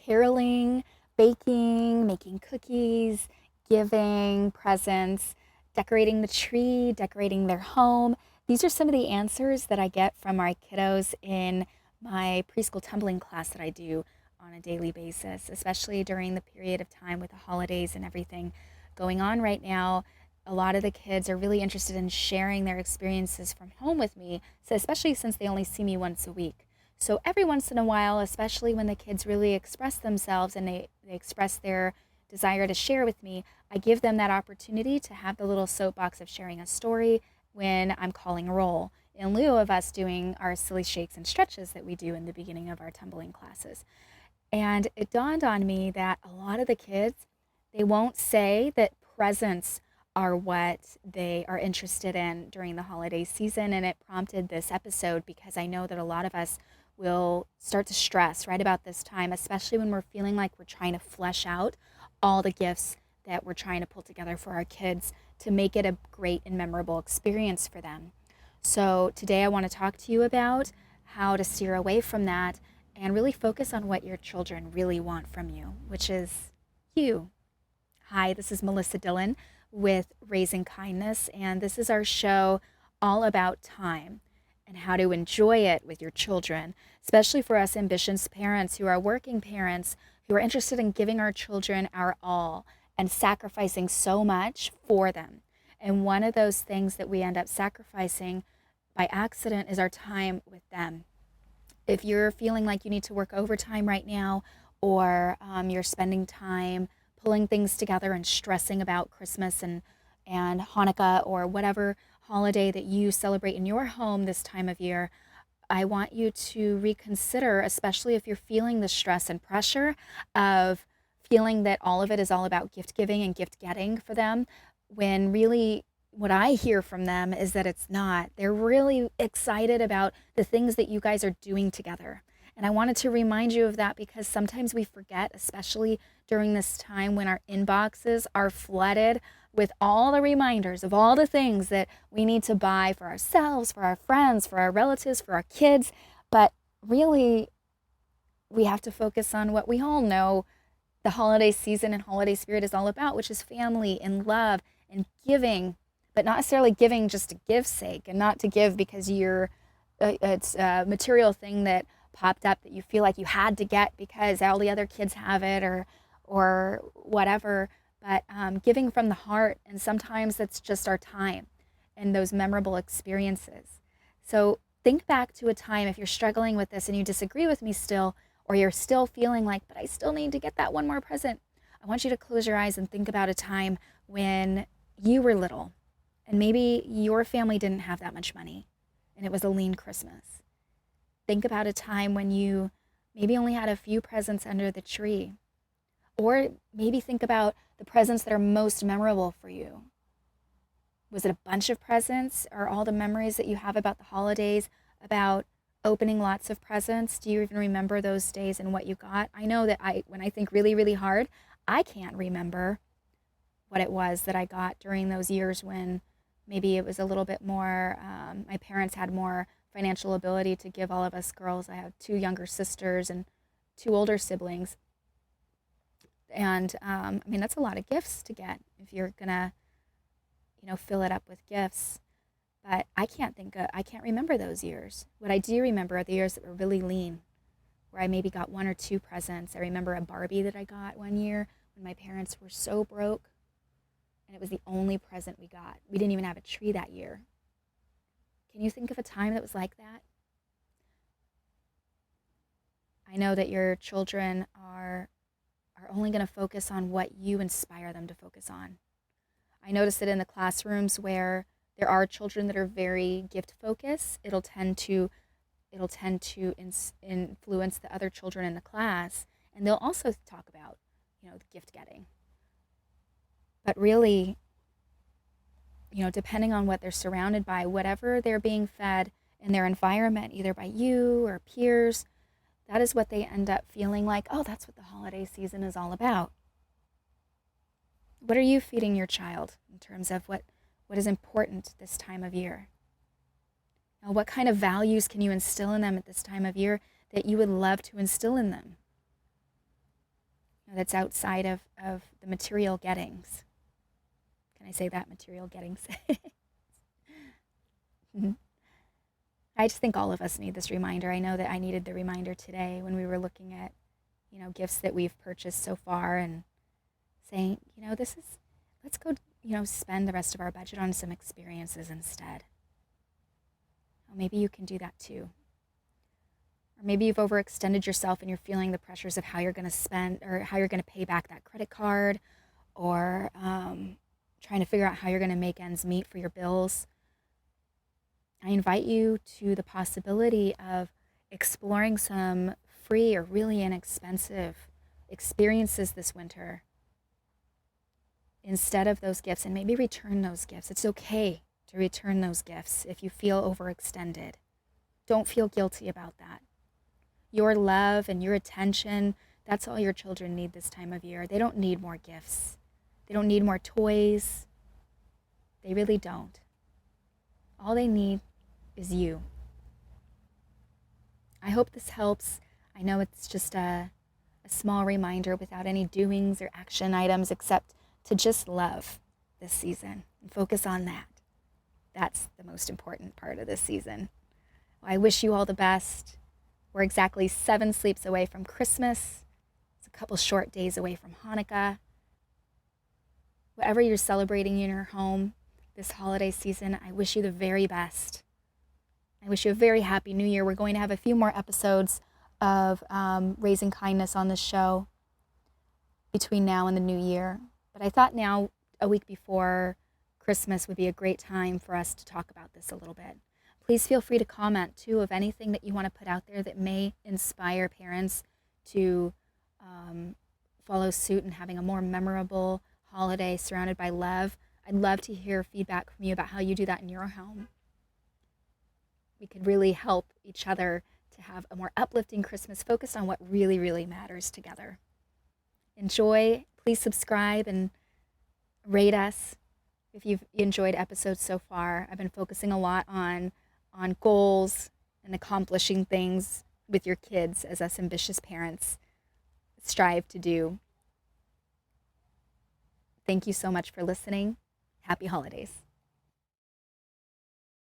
caroling, baking, making cookies, giving presents, decorating the tree, decorating their home. These are some of the answers that I get from my kiddos in my preschool tumbling class that I do on a daily basis, especially during the period of time with the holidays and everything going on right now. A lot of the kids are really interested in sharing their experiences from home with me, so especially since they only see me once a week. So every once in a while, especially when the kids really express themselves and they express their desire to share with me, I give them that opportunity to have the little soapbox of sharing a story when I'm calling roll, in lieu of us doing our silly shakes and stretches that we do in the beginning of our tumbling classes. And it dawned on me that a lot of the kids, they won't say that presents are what they are interested in during the holiday season. And it prompted this episode because I know that a lot of us will start to stress right about this time, especially when we're feeling like we're trying to flesh out all the gifts that we're trying to pull together for our kids to make it a great and memorable experience for them. So today I want to talk to you about how to steer away from that and really focus on what your children really want from you, which is you. Hi, this is Melissa Dillon with Raising Kindness, and this is our show all about time and how to enjoy it with your children, especially for us ambitious parents who are working parents who are interested in giving our children our all and sacrificing so much for them. And one of those things that we end up sacrificing by accident is our time with them. If you're feeling like you need to work overtime right now, or you're spending time pulling things together and stressing about Christmas and Hanukkah or whatever holiday that you celebrate in your home this time of year, I want you to reconsider, especially if you're feeling the stress and pressure of feeling that all of it is all about gift giving and gift getting for them, when really what I hear from them is that it's not. They're really excited about the things that you guys are doing together. And I wanted to remind you of that because sometimes we forget, especially during this time when our inboxes are flooded with all the reminders of all the things that we need to buy for ourselves, for our friends, for our relatives, for our kids. But really, we have to focus on what we all know the holiday season and holiday spirit is all about, which is family and love and giving, but not necessarily giving just to give's sake and not to give because it's a material thing that popped up that you feel like you had to get because all the other kids have it or whatever, but giving from the heart. And sometimes that's just our time and those memorable experiences. So think back to a time, if you're struggling with this and you disagree with me still, or you're still feeling like, but I still need to get that one more present, I want you to close your eyes and think about a time when you were little and maybe your family didn't have that much money and it was a lean Christmas. Think about a time when you maybe only had a few presents under the tree. Or maybe think about the presents that are most memorable for you. Was it a bunch of presents, or all the memories that you have about the holidays, about opening lots of presents? Do you even remember those days and what you got? I know that when I think really, really hard, I can't remember what it was that I got during those years when maybe it was a little bit more, my parents had more financial ability to give all of us girls. I have two younger sisters and two older siblings. And I mean, that's a lot of gifts to get if you're going to, fill it up with gifts. But I can't remember those years. What I do remember are the years that were really lean, where I maybe got one or two presents. I remember a Barbie that I got one year when my parents were so broke, and it was the only present we got. We didn't even have a tree that year. Can you think of a time that was like that? I know that your children are only going to focus on what you inspire them to focus on. I notice that in the classrooms where there are children that are very gift focused, it'll tend to influence the other children in the class, and they'll also talk about, the gift getting. But really, depending on what they're surrounded by, whatever they're being fed in their environment, either by you or peers, that is what they end up feeling like, oh, that's what the holiday season is all about. What are you feeding your child in terms of what is important this time of year? Now, what kind of values can you instill in them at this time of year that you would love to instill in them? that's outside of the material gettings. Can I say that? Material gettings. I just think all of us need this reminder. I know that I needed the reminder today when we were looking at, gifts that we've purchased so far and saying, let's go, spend the rest of our budget on some experiences instead. Well, maybe you can do that too. Or maybe you've overextended yourself and you're feeling the pressures of how you're going to spend or how you're going to pay back that credit card, or trying to figure out how you're going to make ends meet for your bills. I invite you to the possibility of exploring some free or really inexpensive experiences this winter instead of those gifts, and maybe return those gifts. It's okay to return those gifts if you feel overextended. Don't feel guilty about that. Your love and your attention, that's all your children need this time of year. They don't need more gifts. They don't need more toys. They really don't. All they need is you. I hope this helps. I know it's just a small reminder without any doings or action items except to just love this season and focus on that. That's the most important part of this season. I wish you all the best. We're exactly 7 sleeps away from Christmas. It's a couple short days away from Hanukkah. Whatever you're celebrating in your home this holiday season, I wish you the very best. I wish you a very happy new year. We're going to have a few more episodes of Raising Kindness on this show between now and the new year. But I thought now, a week before Christmas, would be a great time for us to talk about this a little bit. Please feel free to comment, too, of anything that you want to put out there that may inspire parents to follow suit in having a more memorable holiday surrounded by love. I'd love to hear feedback from you about how you do that in your home. We could really help each other to have a more uplifting Christmas focused on what really, really matters together. Enjoy. Please subscribe and rate us if you've enjoyed episodes so far. I've been focusing a lot on goals and accomplishing things with your kids as us ambitious parents strive to do. Thank you so much for listening. Happy holidays.